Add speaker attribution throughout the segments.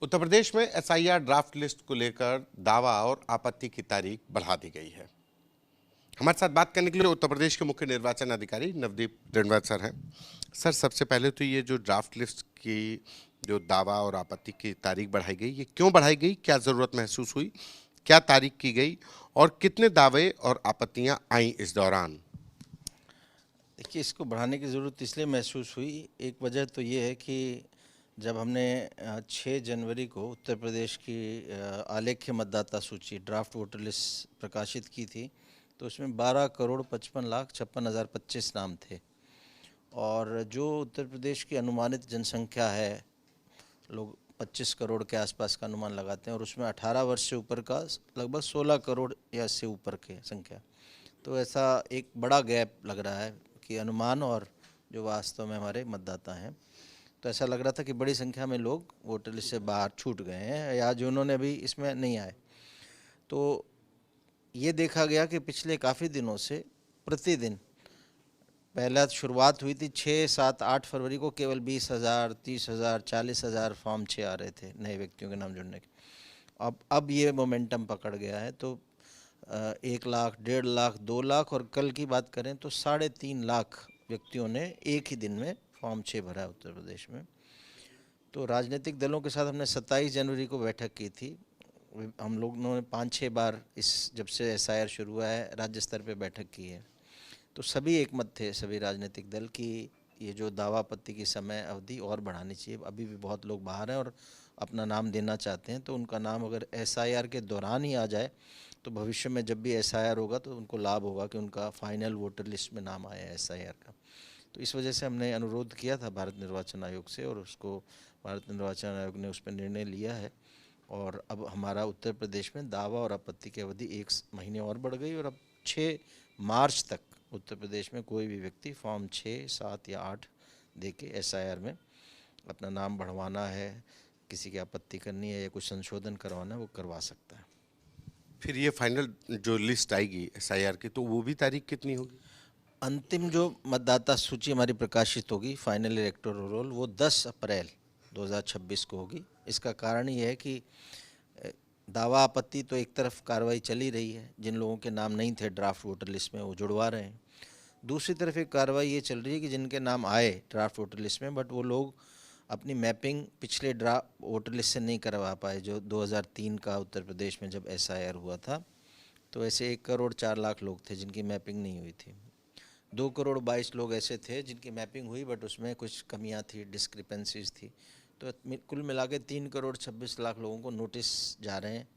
Speaker 1: उत्तर प्रदेश में SIR draft list को लेकर दावा और आपत्ति की तारीख बढ़ा दी गई है। हमारे साथ बात करने के लिए उत्तर प्रदेश के मुख्य निर्वाचन अधिकारी नवदीप रेणवात सर हैं। सर, सबसे पहले तो ये जो ड्राफ्ट लिस्ट की जो दावा और आपत्ति की तारीख बढ़ाई गई, ये क्यों बढ़ाई गई, क्या ज़रूरत महसूस हुई, क्या तारीख की गई और कितने दावे और आपत्तियां आई इस दौरान?
Speaker 2: देखिए, इसको बढ़ाने की ज़रूरत इसलिए महसूस हुई। एक वजह तो ये है कि जब हमने 6 जनवरी को उत्तर प्रदेश की आलेख्य मतदाता सूची ड्राफ्ट वोटर लिस्ट प्रकाशित की थी, तो उसमें 12,55,56,025 नाम थे। और जो उत्तर प्रदेश की अनुमानित जनसंख्या है, लोग 25 करोड़ के आसपास का अनुमान लगाते हैं, और उसमें 18 वर्ष से ऊपर का लगभग 16 करोड़ या इससे ऊपर के संख्या। तो ऐसा एक बड़ा गैप लग रहा है कि अनुमान और जो वास्तव में हमारे मतदाता हैं। तो ऐसा लग रहा था कि बड़ी संख्या में लोग वोटर लिस्ट से बाहर छूट गए हैं या जो उन्होंने अभी इसमें नहीं आए। तो ये देखा गया कि पिछले काफ़ी दिनों से प्रतिदिन, पहला शुरुआत हुई थी 6, 7, 8 फरवरी को केवल 20,000, 30,000, 40,000 फॉर्म 6 आ रहे थे नए व्यक्तियों के नाम जुड़ने के। अब ये मोमेंटम पकड़ गया है, तो 1 लाख, 1.5 लाख, 2 लाख और कल की बात करें तो 3.5 लाख व्यक्तियों ने एक ही दिन में फॉर्म 6 भरा है उत्तर प्रदेश में। तो राजनीतिक दलों के साथ हमने 27 जनवरी को बैठक की थी। हम लोगों ने 5-6 बार जब से एसआईआर शुरू हुआ है राज्य स्तर पे बैठक की है। तो सभी एक मत थे, सभी राजनीतिक दल, की ये जो दावा आपत्ति की समय अवधि और बढ़ानी चाहिए। अभी भी बहुत लोग बाहर हैं और अपना नाम देना चाहते हैं, तो उनका नाम अगर एसआईआर के दौरान ही आ जाए तो भविष्य में जब भी एसआईआर होगा तो उनको लाभ होगा कि उनका फाइनल वोटर लिस्ट में नाम आया है एसआईआर का। तो इस वजह से हमने अनुरोध किया था भारत निर्वाचन आयोग से, और उसको भारत निर्वाचन आयोग ने उस पर निर्णय लिया है। और अब हमारा उत्तर प्रदेश में दावा और आपत्ति की अवधि 1 महीने और बढ़ गई, और अब 6 मार्च तक उत्तर प्रदेश में कोई भी व्यक्ति फॉर्म 6, 7 या 8 दे के एसआईआर में अपना नाम बढ़वाना है, किसी की आपत्ति करनी है या कुछ संशोधन करवाना है, वो करवा सकता है।
Speaker 1: फिर ये फाइनल जो लिस्ट आएगी एसआईआर की, तो वो भी तारीख कितनी होगी?
Speaker 2: अंतिम जो मतदाता सूची हमारी प्रकाशित होगी, फाइनल इलेक्टोरल रोल, वो 10 अप्रैल 2026 को होगी। इसका कारण ये है कि दावा आपत्ति तो एक तरफ कार्रवाई चली रही है, जिन लोगों के नाम नहीं थे ड्राफ्ट वोटर लिस्ट में वो जुड़वा रहे हैं। दूसरी तरफ एक कार्रवाई ये चल रही है कि जिनके नाम आए ड्राफ्ट वोटर लिस्ट में, बट वो लोग अपनी मैपिंग पिछले ड्राफ्ट वोटर लिस्ट से नहीं करवा पाए, जो 2003 का उत्तर प्रदेश में जब एसआईआर हुआ था। तो ऐसे 1 करोड़ 4 लाख लोग थे जिनकी मैपिंग नहीं हुई थी। 2 करोड़ 22 लोग ऐसे थे जिनकी मैपिंग हुई, बट उसमें कुछ कमियां थी, डिस्क्रिपेंसीज थी। तो कुल मिला के 3 करोड़ 26 लाख लोगों को नोटिस जा रहे हैं,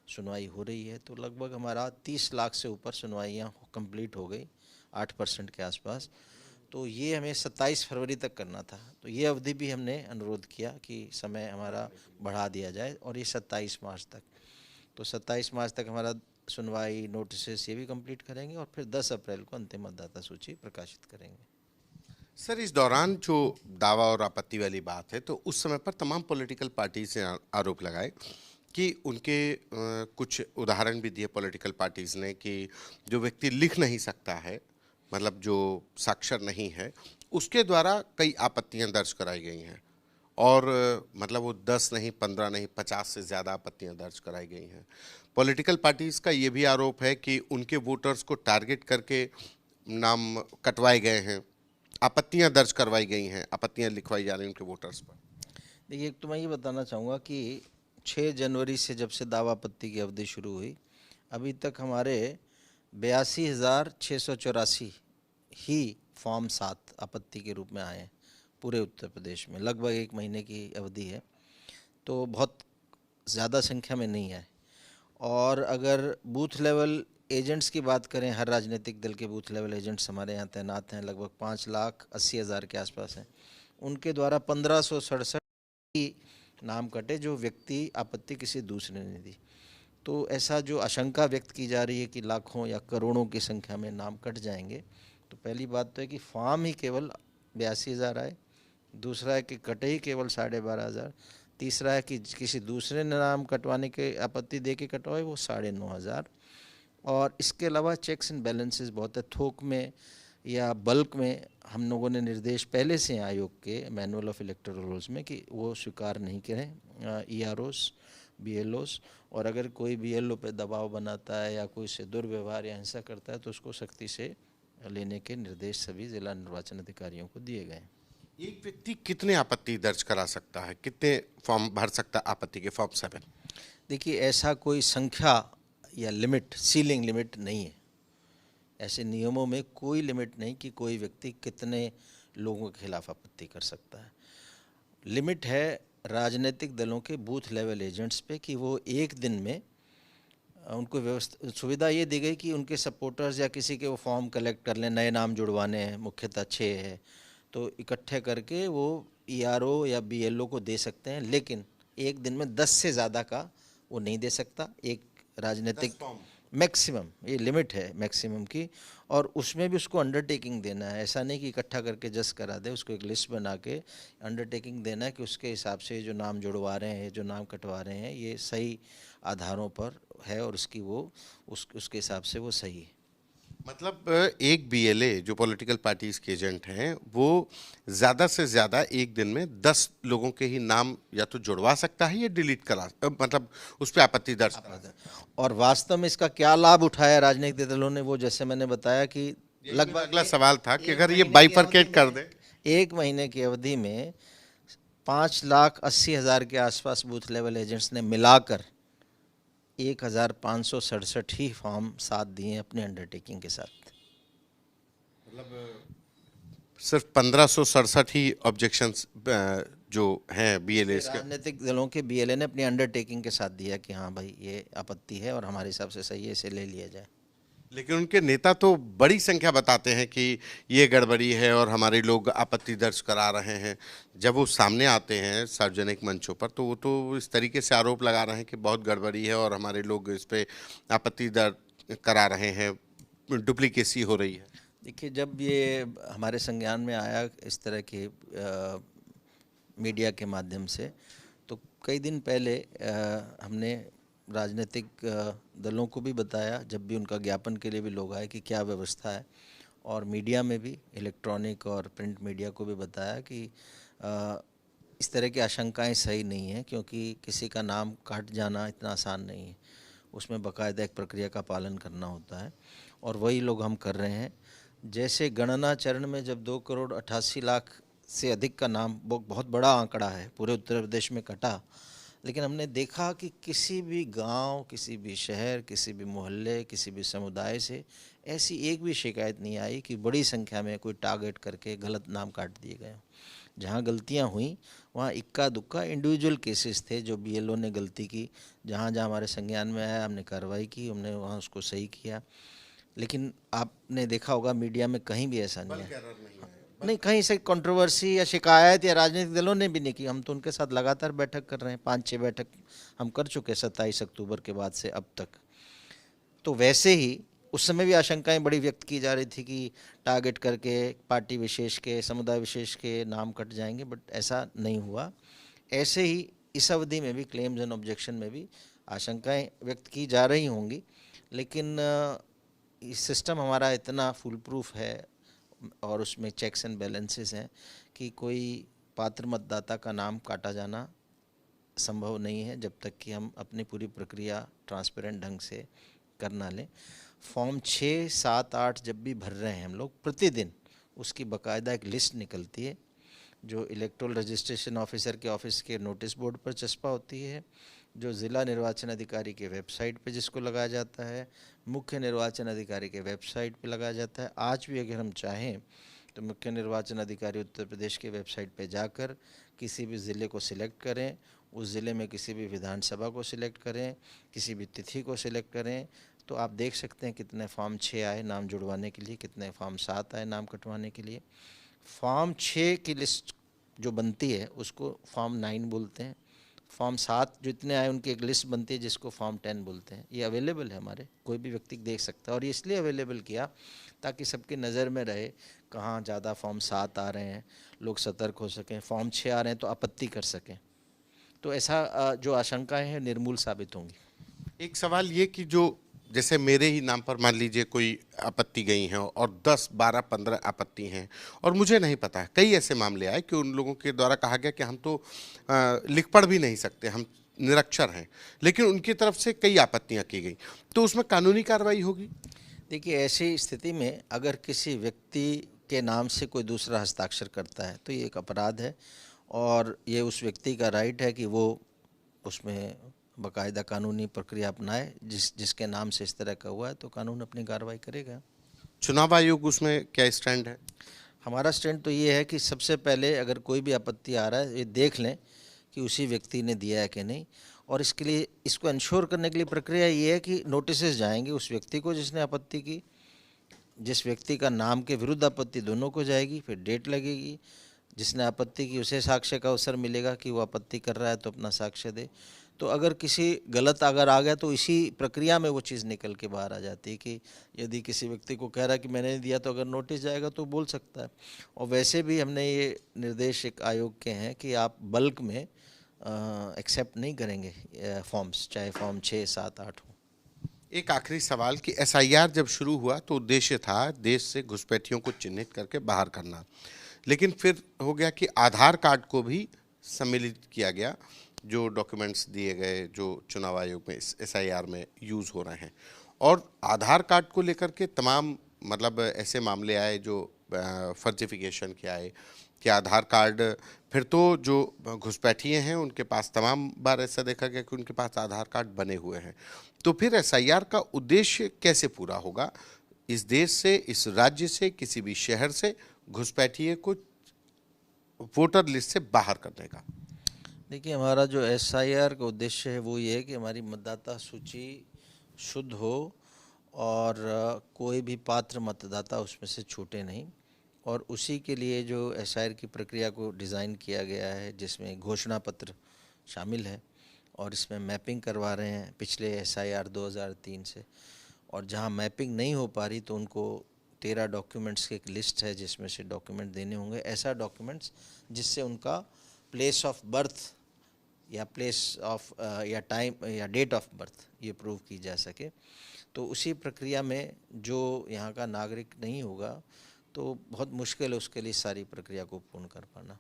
Speaker 2: सुनवाई हो रही है। तो लगभग हमारा 30 लाख से ऊपर सुनवाइयाँ कंप्लीट हो गई, 8% के आसपास। तो ये हमें 27 फरवरी तक करना था, तो ये अवधि भी हमने अनुरोध किया कि समय हमारा बढ़ा दिया जाए, और ये 27 मार्च तक। तो 27 मार्च तक हमारा सुनवाई, नोटिस ये भी कंप्लीट करेंगे, और फिर 10 अप्रैल को अंतिम मतदाता सूची प्रकाशित करेंगे।
Speaker 1: सर, इस दौरान जो दावा और आपत्ति वाली बात है, तो उस समय पर तमाम पॉलिटिकल पार्टी से आरोप लगाए कि उनके कुछ उदाहरण भी दिए पॉलिटिकल पार्टीज ने कि जो व्यक्ति लिख नहीं सकता है, मतलब जो साक्षर नहीं है, उसके द्वारा कई आपत्तियां दर्ज कराई गई हैं। और मतलब वो 10 नहीं, 15 नहीं, 50 से ज़्यादा आपत्तियां दर्ज कराई गई हैं। पॉलिटिकल पार्टीज का ये भी आरोप है कि उनके वोटर्स को टारगेट करके नाम कटवाए गए हैं, आपत्तियां दर्ज करवाई गई हैं, आपत्तियां लिखवाई जा रही हैं उनके वोटर्स पर।
Speaker 2: देखिए, एक तो मैं ये बताना चाहूँगा कि 6 जनवरी से जब से दावा आपत्ति की अवधि शुरू हुई, अभी तक हमारे 82,684 ही फॉर्म 7 आपत्ति के रूप में आए हैं पूरे उत्तर प्रदेश में। लगभग 1 महीने की अवधि है, तो बहुत ज़्यादा संख्या में नहीं आए। और अगर बूथ लेवल एजेंट्स की बात करें, हर राजनीतिक दल के बूथ लेवल एजेंट्स हमारे यहाँ तैनात हैं, लगभग 5,80,000 के आसपास हैं। उनके द्वारा 1567 ही नाम कटे जो व्यक्ति आपत्ति किसी दूसरे ने दी। तो ऐसा जो आशंका व्यक्त की जा रही है कि लाखों या करोड़ों की संख्या में नाम कट जाएंगे, तो पहली बात तो है कि फॉर्म ही केवल 82,000 आए, दूसरा है कि कटे ही केवल 12,500, तीसरा है कि किसी दूसरे ने नाम कटवाने के आपत्ति दे के कटवाए वो 9,500। और इसके अलावा चेक्स एंड बैलेंसेस बहुत है। थोक में या बल्क में हम लोगों ने निर्देश पहले से हैं आयोग के मैनुअल ऑफ इलेक्टोरल रूल्स में कि वो स्वीकार नहीं करें ईआरओस बीएलओस, और अगर कोई बीएलओ पे दबाव बनाता है या कोई से दुर्व्यवहार या हिंसा करता है तो उसको सख्ती से लेने के निर्देश सभी जिला निर्वाचन अधिकारियों को दिए गए हैं।
Speaker 1: एक व्यक्ति कितने आपत्ति दर्ज करा सकता है, कितने फॉर्म भर सकता है आपत्ति के फॉर्म 7?
Speaker 2: देखिए, ऐसा कोई संख्या या लिमिट, सीलिंग लिमिट नहीं है। ऐसे नियमों में कोई लिमिट नहीं कि कोई व्यक्ति कितने लोगों के खिलाफ आपत्ति कर सकता है। लिमिट है राजनीतिक दलों के बूथ लेवल एजेंट्स पे कि वो एक दिन में उनको व्यवस्था सुविधा ये दी गई कि उनके सपोर्टर्स या किसी के वो फॉर्म कलेक्ट कर लें, नए नाम जुड़वाने हैं, मुख्यतः 6 है, तो इकट्ठे करके वो ईआरओ या बीएलओ को दे सकते हैं, लेकिन एक दिन में 10 से ज़्यादा का वो नहीं दे सकता। एक राजनीतिक मैक्सिमम, ये लिमिट है मैक्सिमम की, और उसमें भी उसको अंडरटेकिंग देना है। ऐसा नहीं कि इकट्ठा करके जस्ट करा दे, उसको एक लिस्ट बना के अंडरटेकिंग देना है कि उसके हिसाब से जो नाम जुड़वा रहे हैं, जो नाम कटवा रहे हैं, ये सही आधारों पर है और उसकी वो उसके हिसाब से वो सही है।
Speaker 1: मतलब एक बीएलए जो पॉलिटिकल पार्टीज के एजेंट हैं वो ज़्यादा से ज़्यादा एक दिन में 10 लोगों के ही नाम या तो जुड़वा सकता है या डिलीट करा, मतलब उस पर आपत्ति दर्ज करा सकता है।
Speaker 2: और वास्तव में इसका क्या लाभ उठाया राजनीतिक दलों ने, वो जैसे मैंने बताया कि
Speaker 1: लगभग अगला सवाल था कि अगर ये बाइफरकेट कर दे,
Speaker 2: 1 महीने की अवधि में 5,80,000 के आसपास बूथ लेवल एजेंट्स ने मिलाकर 1,567 ही फॉर्म 7 दिए अपने अंडरटेकिंग के साथ।
Speaker 1: मतलब सिर्फ 1567 ही ऑब्जेक्शंस जो हैं बीएलए के,
Speaker 2: राजनीतिक दलों के बीएलए ने अपनी अंडरटेकिंग के साथ दिया कि हाँ भाई ये आपत्ति है और हमारे हिसाब से सही है, इसे ले लिया जाए।
Speaker 1: लेकिन उनके नेता तो बड़ी संख्या बताते हैं कि ये गड़बड़ी है और हमारे लोग आपत्ति दर्ज करा रहे हैं। जब वो सामने आते हैं सार्वजनिक मंचों पर तो वो तो इस तरीके से आरोप लगा रहे हैं कि बहुत गड़बड़ी है और हमारे लोग इस पे आपत्ति दर्ज करा रहे हैं, डुप्लीकेसी हो रही है।
Speaker 2: देखिए, जब ये हमारे संज्ञान में आया इस तरह के मीडिया के माध्यम से, तो कई दिन पहले हमने राजनीतिक दलों को भी बताया, जब भी उनका ज्ञापन के लिए भी लोग आए, कि क्या व्यवस्था है, और मीडिया में भी, इलेक्ट्रॉनिक और प्रिंट मीडिया को भी बताया कि इस तरह की आशंकाएं सही नहीं है, क्योंकि किसी का नाम काट जाना इतना आसान नहीं है, उसमें बाकायदा एक प्रक्रिया का पालन करना होता है, और वही लोग हम कर रहे हैं। जैसे गणना चरण में जब 2,88,00,000 से अधिक का नाम, बहुत बड़ा आंकड़ा है, पूरे उत्तर प्रदेश में कटा, लेकिन हमने देखा कि किसी भी गांव, किसी भी शहर, किसी भी मोहल्ले, किसी भी समुदाय से ऐसी एक भी शिकायत नहीं आई कि बड़ी संख्या में कोई टारगेट करके गलत नाम काट दिए गए। जहाँ गलतियाँ हुई वहाँ इक्का दुक्का इंडिविजुअल केसेस थे जो बीएलओ ने गलती की, जहाँ जहाँ हमारे संज्ञान में आया हमने कार्रवाई की, हमने वहाँ उसको सही किया। लेकिन आपने देखा होगा मीडिया में कहीं भी ऐसा नहीं है, नहीं कहीं से कंट्रोवर्सी या शिकायत या राजनीतिक दलों ने भी नहीं की। हम तो उनके साथ लगातार बैठक कर रहे हैं, 5-6 बैठक हम कर चुके 27 अक्टूबर के बाद से अब तक। तो वैसे ही उस समय भी आशंकाएं बड़ी व्यक्त की जा रही थी कि टारगेट करके पार्टी विशेष के, समुदाय विशेष के नाम कट जाएंगे, बट ऐसा नहीं हुआ। ऐसे ही इस अवधि में भी क्लेम्स एंड ऑब्जेक्शन में भी आशंकाएं व्यक्त की जा रही होंगी, लेकिन इस सिस्टम हमारा इतना फुल प्रूफ है और उसमें चेक्स एंड बैलेंसेस हैं कि कोई पात्र मतदाता का नाम काटा जाना संभव नहीं है जब तक कि हम अपनी पूरी प्रक्रिया ट्रांसपेरेंट ढंग से कर ना लें। फॉर्म 6, 7, 8 जब भी भर रहे हैं हम लोग प्रतिदिन, उसकी बाकायदा एक लिस्ट निकलती है जो इलेक्टोरल रजिस्ट्रेशन ऑफिसर के ऑफिस के नोटिस बोर्ड पर चस्पा होती है, जो ज़िला निर्वाचन अधिकारी के वेबसाइट पे जिसको लगाया जाता है, मुख्य निर्वाचन अधिकारी के वेबसाइट पे लगाया जाता है। आज भी अगर हम चाहें तो मुख्य निर्वाचन अधिकारी उत्तर प्रदेश के वेबसाइट पे जाकर किसी भी ज़िले को सिलेक्ट करें, उस ज़िले में किसी भी विधानसभा को सिलेक्ट करें, किसी भी तिथि को सिलेक्ट करें, तो आप देख सकते हैं कितने फॉर्म 6 आए नाम जुड़वाने के लिए, कितने फॉर्म 7 आए नाम कटवाने के लिए। फॉर्म 6 की लिस्ट जो बनती है उसको फॉर्म 9 बोलते हैं। फॉर्म 7 जितने आए उनकी एक लिस्ट बनती है जिसको फॉर्म 10 बोलते हैं। ये अवेलेबल है हमारे, कोई भी व्यक्ति देख सकता है, और ये इसलिए अवेलेबल किया ताकि सबकी नज़र में रहे कहाँ ज़्यादा फॉर्म 7 आ रहे हैं, लोग सतर्क हो सकें, फॉर्म 6 आ रहे हैं तो आपत्ति कर सकें। तो ऐसा जो आशंकाएं हैं निर्मूल साबित होंगी।
Speaker 1: एक सवाल ये कि जो जैसे मेरे ही नाम पर मान लीजिए कोई आपत्ति गई है और 10, 12, 15 आपत्ति हैं और मुझे नहीं पता है, कई ऐसे मामले आए कि उन लोगों के द्वारा कहा गया कि हम तो लिख पढ़ भी नहीं सकते, हम निरक्षर हैं, लेकिन उनकी तरफ से कई आपत्तियां की गई, तो उसमें कानूनी कार्रवाई होगी?
Speaker 2: देखिए, ऐसी स्थिति में अगर किसी व्यक्ति के नाम से कोई दूसरा हस्ताक्षर करता है तो ये एक अपराध है और ये उस व्यक्ति का राइट है कि वो उसमें बाकायदा कानूनी प्रक्रिया अपनाए। जिसके नाम से इस तरह का हुआ है तो कानून अपनी कार्रवाई करेगा।
Speaker 1: चुनाव आयोग उसमें क्या स्टैंड है?
Speaker 2: हमारा स्टैंड तो ये है कि सबसे पहले अगर कोई भी आपत्ति आ रहा है ये देख लें कि उसी व्यक्ति ने दिया है कि नहीं, और इसके लिए इसको इंश्योर करने के लिए प्रक्रिया ये है कि नोटिसेस जाएंगे उस व्यक्ति को जिसने आपत्ति की, जिस व्यक्ति का नाम के विरुद्ध आपत्ति दोनों को जाएगी, फिर डेट लगेगी, जिसने आपत्ति की उसे साक्ष्य का अवसर मिलेगा कि वो आपत्ति कर रहा है तो अपना साक्ष्य दे। तो अगर किसी गलत अगर आ गया तो इसी प्रक्रिया में वो चीज़ निकल के बाहर आ जाती है कि यदि किसी व्यक्ति को कह रहा है कि मैंने नहीं दिया तो अगर नोटिस जाएगा तो बोल सकता है। और वैसे भी हमने ये निर्देश एक आयोग के हैं कि आप बल्क में एक्सेप्ट नहीं करेंगे फॉर्म्स, चाहे फॉर्म 6, 7, 8 हो।
Speaker 1: एक आखिरी सवाल कि एसआईआर जब शुरू हुआ तो उद्देश्य था देश से घुसपैठियों को चिन्हित करके बाहर करना, लेकिन फिर हो गया कि आधार कार्ड को भी सम्मिलित किया गया, जो डॉक्यूमेंट्स दिए गए जो चुनाव आयोग में एसआईआर में यूज़ हो रहे हैं, और आधार कार्ड को लेकर के तमाम मतलब ऐसे मामले आए जो फर्जिफिकेशन के आए कि आधार कार्ड, फिर तो जो घुसपैठिए हैं उनके पास तमाम बार ऐसा देखा गया कि उनके पास आधार कार्ड बने हुए हैं, तो फिर एसआईआर का उद्देश्य कैसे पूरा होगा? इस देश से, इस राज्य से, किसी भी शहर से घुसपैठिए को वोटर लिस्ट से बाहर करने का?
Speaker 2: देखिए, हमारा जो एसआईआर का उद्देश्य है वो ये है कि हमारी मतदाता सूची शुद्ध हो और कोई भी पात्र मतदाता उसमें से छूटे नहीं, और उसी के लिए जो एसआईआर की प्रक्रिया को डिज़ाइन किया गया है जिसमें घोषणा पत्र शामिल है और इसमें मैपिंग करवा रहे हैं पिछले एसआईआर 2003 से, और जहां मैपिंग नहीं हो पा रही तो उनको 13 डॉक्यूमेंट्स की एक लिस्ट है जिसमें से डॉक्यूमेंट देने होंगे, ऐसा डॉक्यूमेंट्स जिससे उनका प्लेस ऑफ बर्थ या प्लेस ऑफ या टाइम या डेट ऑफ बर्थ ये प्रूव की जा सके। तो उसी प्रक्रिया में जो यहाँ का नागरिक नहीं होगा तो बहुत मुश्किल है उसके लिए सारी प्रक्रिया को पूर्ण कर पाना।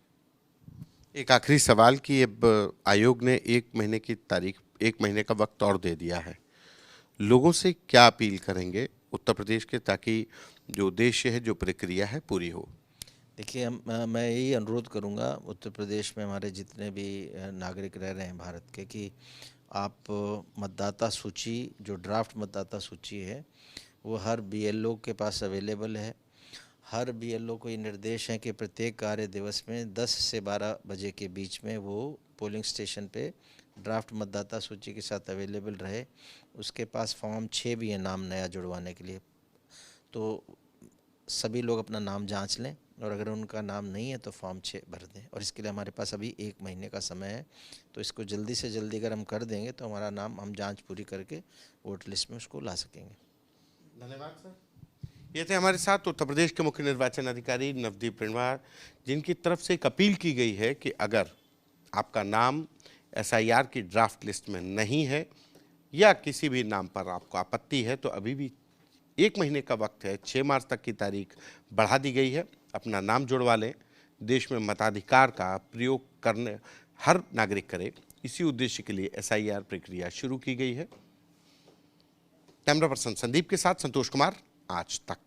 Speaker 1: एक आखिरी सवाल कि अब आयोग ने 1 महीने की तारीख, 1 महीने का वक्त और दे दिया है, लोगों से क्या अपील करेंगे उत्तर प्रदेश के, ताकि जो उद्देश्य है, जो प्रक्रिया है, पूरी हो?
Speaker 2: देखिए, मैं यही अनुरोध करूंगा उत्तर प्रदेश में हमारे जितने भी नागरिक रह रहे हैं भारत के, कि आप मतदाता सूची, जो ड्राफ्ट मतदाता सूची है वो हर बीएलओ के पास अवेलेबल है। हर बीएलओ को ये निर्देश है कि प्रत्येक कार्य दिवस में 10 से 12 बजे के बीच में वो पोलिंग स्टेशन पे ड्राफ्ट मतदाता सूची के साथ अवेलेबल रहे। उसके पास फॉर्म 6 भी है नाम नया जुड़वाने के लिए, तो सभी लोग अपना नाम जांच लें और अगर उनका नाम नहीं है तो फॉर्म 6 भर दें, और इसके लिए हमारे पास अभी 1 महीने का समय है, तो इसको जल्दी से जल्दी अगर हम कर देंगे तो हमारा नाम, हम जांच पूरी करके वोट लिस्ट में उसको ला सकेंगे।
Speaker 1: धन्यवाद सर। ये थे हमारे साथ उत्तर प्रदेश के मुख्य निर्वाचन अधिकारी नवदीप रेणवार, जिनकी तरफ से एक अपील की गई है कि अगर आपका नाम एसआईआर की ड्राफ्ट लिस्ट में नहीं है या किसी भी नाम पर आपको आपत्ति है तो अभी भी 1 महीने का वक्त है, 6 मार्च तक की तारीख बढ़ा दी गई है, अपना नाम जुड़वा लें। देश में मताधिकार का प्रयोग करने हर नागरिक करे, इसी उद्देश्य के लिए एसआईआर प्रक्रिया शुरू की गई है। कैमरा पर्सन संदीप के साथ संतोष कुमार, आज तक।